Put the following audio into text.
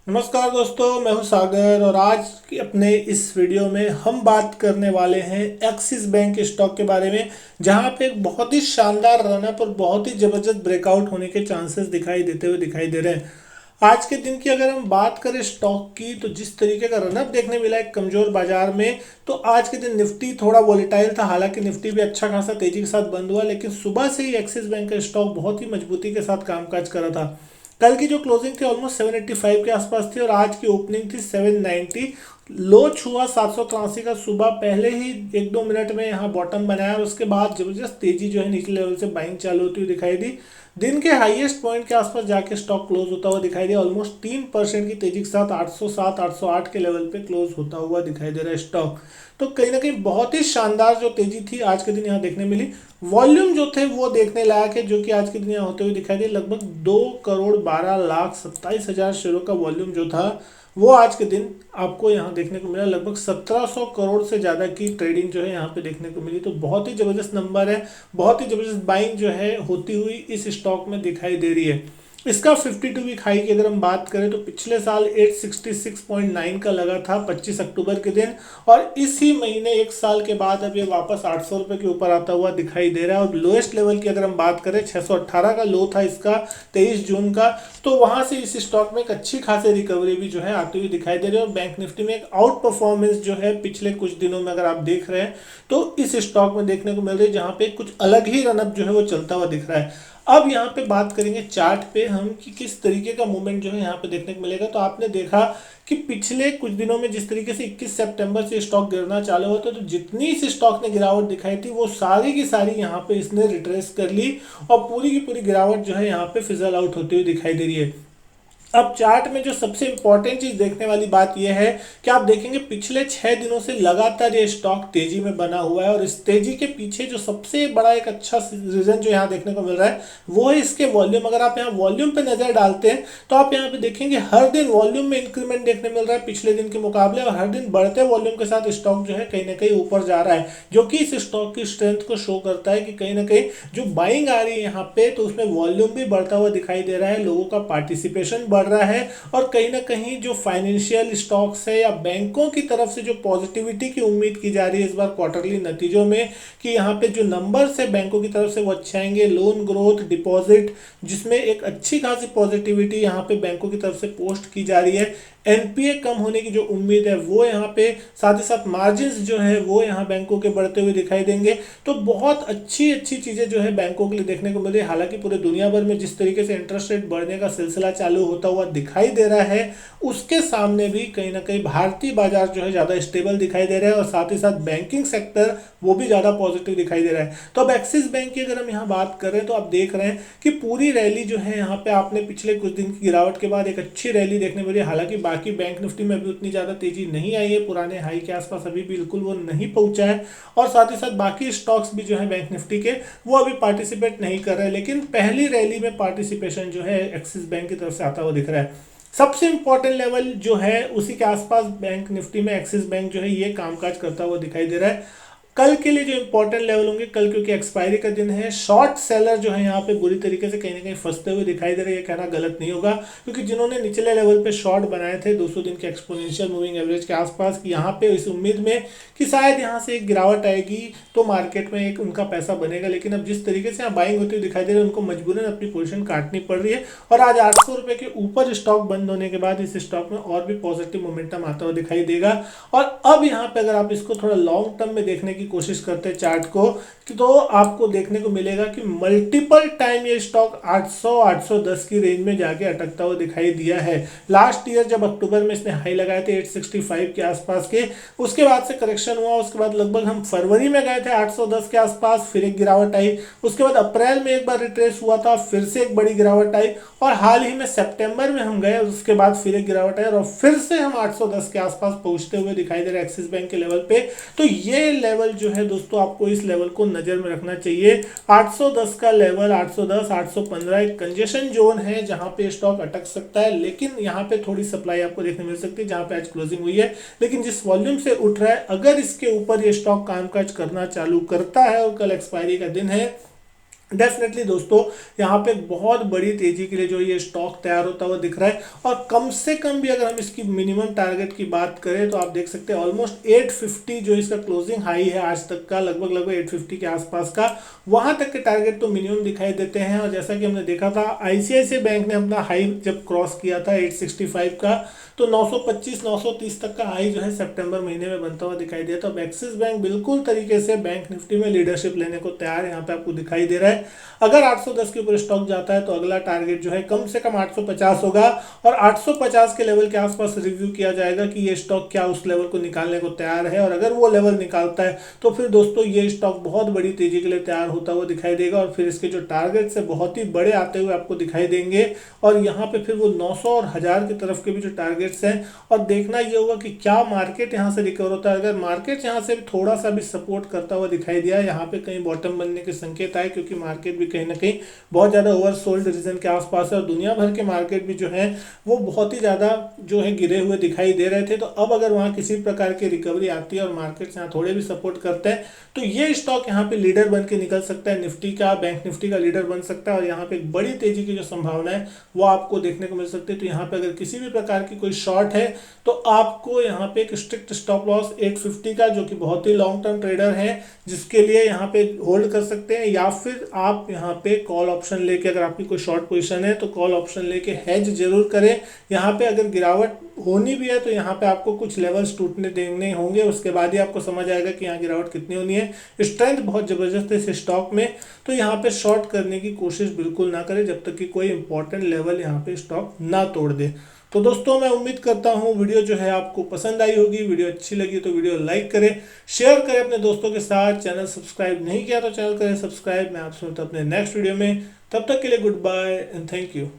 नमस्कार दोस्तों, मैं हूं सागर और आज की अपने इस वीडियो में हम बात करने वाले हैं एक्सिस बैंक स्टॉक के बारे में। जहां पे एक बहुत ही शानदार रनअप और बहुत ही ज़बरदस्त ब्रेकआउट होने के चांसेस दिखाई दे रहे हैं। आज के दिन की अगर हम बात करें स्टॉक की, तो जिस तरीके का रनअप देखने मिला है कमजोर बाजार में, तो आज के दिन निफ्टी थोड़ा वॉलेटाइल था। हालांकि निफ्टी भी अच्छा खासा तेजी के साथ बंद हुआ, लेकिन सुबह से ही एक्सिस बैंक का स्टॉक बहुत ही मजबूती के साथ कामकाज कर रहा था। कल की जो क्लोजिंग थी ऑलमोस्ट 785 के आसपास थी और आज की ओपनिंग थी 790। लो छुआ 783 का सुबह, पहले ही 1-2 मिनट में यहाँ बॉटम बनाया और उसके बाद जबरदस्त तेजी जो है निचले लेवल से बाइंग चालू होती हुई दिखाई दी। दिन के हाईएस्ट पॉइंट के आसपास जाके स्टॉक क्लोज होता हुआ दिखाई दिया। ऑलमोस्ट 3% की तेजी के साथ 807 808 के लेवल पे क्लोज होता हुआ दिखाई दे रहा है स्टॉक। तो कहीं ना कहीं बहुत ही शानदार जो तेजी थी आज के दिन यहाँ देखने मिली। वॉल्यूम जो थे वो देखने लायक है, जो कि आज के दिन यहाँ होते हुए दिखाई दिए। लगभग 2,12,27,000 शेयरों का वॉल्यूम जो था वो आज के दिन आपको यहाँ देखने को मिला। लगभग 1700 करोड़ से ज़्यादा की ट्रेडिंग जो है यहाँ पे देखने को मिली। तो बहुत ही ज़बरदस्त नंबर है, बहुत ही ज़बरदस्त बाइंग जो है होती हुई इस स्टॉक में दिखाई दे रही है। इसका 52 वीक हाई की अगर हम बात करें तो पिछले साल 866.9 का लगा था 25 अक्टूबर के दिन, और इसी महीने एक साल के बाद अब ये वापस 800 रुपये के ऊपर आता हुआ दिखाई दे रहा है। और लोएस्ट लेवल की अगर हम बात करें 618 का लो था इसका 23 जून का, तो वहां से इस स्टॉक में एक अच्छी खासी रिकवरी भी जो है आती हुई दिखाई दे रही है। और बैंक निफ्टी में एक आउट परफॉर्मेंस जो है पिछले कुछ दिनों में अगर आप देख रहे हैं तो इस स्टॉक में देखने को मिल रही है, जहां पे कुछ अलग ही रनअप जो है वो चलता हुआ दिख रहा है। अब यहाँ पे बात करेंगे चार्ट पे हम कि किस तरीके का मूवमेंट जो है यहाँ पे देखने को मिलेगा। तो आपने देखा कि पिछले कुछ दिनों में जिस तरीके से 21 सितंबर से स्टॉक गिरना चालू हुआ था, तो जितनी इस स्टॉक ने गिरावट दिखाई थी वो सारी की सारी यहाँ पे इसने रिट्रेस कर ली और पूरी की पूरी गिरावट जो है यहाँ पे फिजल आउट होती हुई दिखाई दे रही है। अब चार्ट में जो सबसे इंपॉर्टेंट चीज देखने वाली बात यह है कि आप देखेंगे पिछले 6 दिनों से लगातार ये स्टॉक तेजी में बना हुआ है। और इस तेजी के पीछे जो सबसे बड़ा एक अच्छा रीजन जो यहाँ देखने को मिल रहा है वो है इसके वॉल्यूम। अगर आप यहाँ वॉल्यूम पे नजर डालते हैं तो आप यहाँ पे देखेंगे हर दिन वॉल्यूम में इंक्रीमेंट देखने मिल रहा है पिछले दिन के मुकाबले, और हर दिन बढ़ते वॉल्यूम के साथ स्टॉक जो है कहीं ना कहीं ऊपर जा रहा है, जो कि इस स्टॉक की स्ट्रेंथ को शो करता है कि कहीं ना कहीं जो बाइंग आ रही है यहाँ पे, तो उसमें वॉल्यूम भी बढ़ता हुआ दिखाई दे रहा है, लोगों का पार्टिसिपेशन बढ़ रहा है। और कहीं ना कहीं जो फाइनेंशियल स्टॉक्स है या बैंकों की तरफ से जो पॉजिटिविटी की उम्मीद की जा रही है इस बार क्वार्टरली नतीजों में, कि यहाँ पे जो नंबर्स है बैंकों की तरफ से वो अच्छे आएंगे। लोन ग्रोथ, डिपॉजिट, जिसमें एक अच्छी खासी पॉजिटिविटी यहाँ पे बैंकों की तरफ से पोस्ट की जा रही है। एनपीए कम होने की जो उम्मीद है वो यहाँ पे, साथ ही साथ मार्जिन्स जो है वो यहाँ बैंकों के बढ़ते हुए दिखाई देंगे। तो बहुत अच्छी अच्छी चीजें जो है बैंकों के लिए देखने को मिल रही है। हालांकि पूरे दुनिया भर में जिस तरीके से इंटरेस्ट रेट बढ़ने का सिलसिला चालू होता हुआ दिखाई दे रहा है, उसके सामने भी कहीं ना कहीं भारतीय बाजार जो है ज्यादा स्टेबल दिखाई दे रहा है, और साथ ही साथ बैंकिंग सेक्टर वो भी ज्यादा पॉजिटिव दिखाई दे रहा है। तो अब एक्सिस बैंक की अगर हम यहाँ बात करें तो आप देख रहे हैं कि पूरी रैली जो है यहाँ पे आपने पिछले कुछ दिन की गिरावट के बाद एक अच्छी रैली देखने मिली। हालांकि बाकी बैंक निफ्टी में अभी उतनी ज्यादा तेजी नहीं आई है, पुराने हाई के आसपास अभी बिल्कुल वो नहीं पहुंचा है। और साथ ही साथ बाकी स्टॉक्स भी जो है बैंक निफ्टी के वो अभी पार्टिसिपेट नहीं कर रहे हैं, लेकिन पहली रैली में पार्टिसिपेशन जो है एक्सिस बैंक की तरफ से आता हुआ दिख रहा है। सबसे इंपॉर्टेंट लेवल जो है उसी के आसपास बैंक निफ्टी में एक्सिस बैंक जो है ये कामकाज करता हुआ दिखाई दे रहा है। कल के लिए जो इंपॉर्टेंट लेवल होंगे, कल क्योंकि एक्सपायरी का दिन है, शॉर्ट सेलर जो है यहाँ पे बुरी तरीके से कहीं ना कहीं फंसते हुए दिखाई दे रहे हैं। ये कहना गलत नहीं होगा, क्योंकि जिन्होंने निचले लेवल पे शॉर्ट बनाए थे 200 दिन के एक्सपोनेंशियल मूविंग एवरेज के आसपास, कि यहाँ पे इस उम्मीद में कि शायद यहाँ से एक गिरावट आएगी तो मार्केट में एक उनका पैसा बनेगा, लेकिन अब जिस तरीके से यहाँ बाइंग होती हुई दिखाई दे रही है उनको मजबूरन अपनी पोजीशन काटनी पड़ रही है। और आज 800 रुपए के ऊपर स्टॉक बंद होने के बाद इस स्टॉक में और भी पॉजिटिव मोमेंटम आता हुआ दिखाई देगा। और अब यहाँ पे अगर आप इसको थोड़ा लॉन्ग टर्म में देखने की कोशिश करते हैं चार्ट को, तो आपको देखने को मिलेगा कि मल्टीपल टाइम ये स्टॉक 800 810 की रेंज में जाके अटकता हुआ दिखाई दिया है। लास्ट ईयर जब अक्टूबर में इसने हाई लगाए थे 865 के आसपास के, उसके बाद से करेक्शन हुआ, उसके बाद लगभग हम फरवरी में गए थे 810 के आसपास, फिर एक गिरावट आई, उसके बाद अप्रैल में एक बार रिट्रेस हुआ था, फिर से एक बड़ी गिरावट आई, और हाल ही में सितंबर में हम गए, उसके बाद फिर एक गिरावट आई और फिर से हम 810 के आसपास पहुंचते हुए दिखाई दे रहे हैं एक्सिस बैंक के लेवल पे। तो ये लेवल जो है दोस्तों आपको इस लेवल को नजर में रखना चाहिए। 810 का लेवल, 810 815 एक कंजेशन जोन है जहां पे स्टॉक अटक सकता है, लेकिन यहाँ पे थोड़ी सप्लाई आपको देखने मिल सकती है जहां पे आज क्लोजिंग हुई है। लेकिन जिस वॉल्यूम से उठ रहा है, अगर इसके ऊपर ये स्टॉक कामकाज करना चालू करता है, और कल एक्सपायरी का दिन है, डेफिनेटली दोस्तों यहाँ पे बहुत बड़ी तेजी के लिए जो ये स्टॉक तैयार होता हुआ दिख रहा है। और कम से कम भी अगर हम इसकी मिनिमम टारगेट की बात करें तो आप देख सकते हैं ऑलमोस्ट 850 जो इसका क्लोजिंग हाई है आज तक का, लगभग 850 के आसपास का, वहां तक के टारगेट तो मिनिमम दिखाई देते हैं। और जैसा कि हमने देखा था आईसीआईसीआई बैंक ने अपना हाई जब क्रॉस किया था 865 का, तो 925 930 तक का हाई जो है सितंबर महीने में बनता हुआ दिखाई दिया था। अब एक्सिस बैंक बिल्कुल तरीके से बैंक निफ्टी में लीडरशिप लेने को तैयार है, यहाँ पे आपको दिखाई दे रहा है। अगर 810 के ऊपर स्टॉक जाता है तो अगला टारगेट जो है कम से कम 850 होगा, और 850 के लेवल के आसपास रिव्यू किया जाएगा कि ये स्टॉक क्या उस लेवल को निकालने को तैयार है। और अगर वो लेवल निकालता है तो फिर दोस्तों ये स्टॉक बहुत बड़ी तेजी के लिए तैयार होता हुआ दिखाई देगा, और फिर इसके जो टारगेट्स है बहुत ही बड़े आते हुए आपको दिखाई देंगे। और यहाँ पे फिर वो 900 और 1000 की तरफ के भी जो टारगेट्स हैं, और देखना ये होगा कि क्या मार्केट यहाँ से रिकवर होता है। अगर मार्केट यहाँ से थोड़ा सा भी सपोर्ट करता हुआ दिखाई दिया, यहाँ पे कहीं बॉटम बनने के संकेत आए, क्योंकि मार्केट भी कहीं ना कहीं बहुत ज़्यादा ओवरसोल्ड रीजन के आसपास है, और दुनिया भर के मार्केट भी जो है वो बहुत ही ज़्यादा जो है गिरे हुए दिखाई दे रहे थे। तो अब अगर वहाँ किसी प्रकार की रिकवरी आती है और मार्केट यहाँ थोड़े भी सपोर्ट करते हैं तो ये स्टॉक यहाँ पे लीडर बन के निकल सकता है, निफ्टी का, बैंक निफ्टी का लीडर बन सकता है, और यहाँ पे एक बड़ी तेजी की जो संभावना है वो आपको देखने को मिल सकती है। तो यहाँ पे अगर किसी भी प्रकार की कोई शॉर्ट है तो आपको यहाँ पे एक स्ट्रिक्ट स्टॉप लॉस 850 का, जो कि बहुत ही लॉन्ग टर्म ट्रेडर है, जिसके लिए यहाँ पे होल्ड कर सकते हैं, या फिर आप यहाँ पे कॉल ऑप्शन लेके, अगर आपकी कोई शॉर्ट पोजीशन है तो कॉल ऑप्शन लेके हेज जरूर करें। यहाँ पे अगर गिरावट होनी भी है तो यहाँ पे आपको कुछ लेवल्स टूटने देने होंगे, उसके बाद ही आपको समझ आएगा कि यहाँ गिरावट कितनी होनी है। स्ट्रेंथ बहुत जबरदस्त है इस स्टॉक में, तो यहाँ पे शॉर्ट करने की कोशिश बिल्कुल ना करें जब तक कि कोई इंपॉर्टेंट लेवल यहाँ पे स्टॉक ना तोड़ दे। तो दोस्तों मैं उम्मीद करता हूँ वीडियो जो है आपको पसंद आई होगी। वीडियो अच्छी लगी तो वीडियो लाइक करें, शेयर करें अपने दोस्तों के साथ। चैनल सब्सक्राइब नहीं किया तो चैनल करें सब्सक्राइब। मैं आपसे मिलता हूं अपने नेक्स्ट वीडियो में, तब तक के लिए good bye and thank you.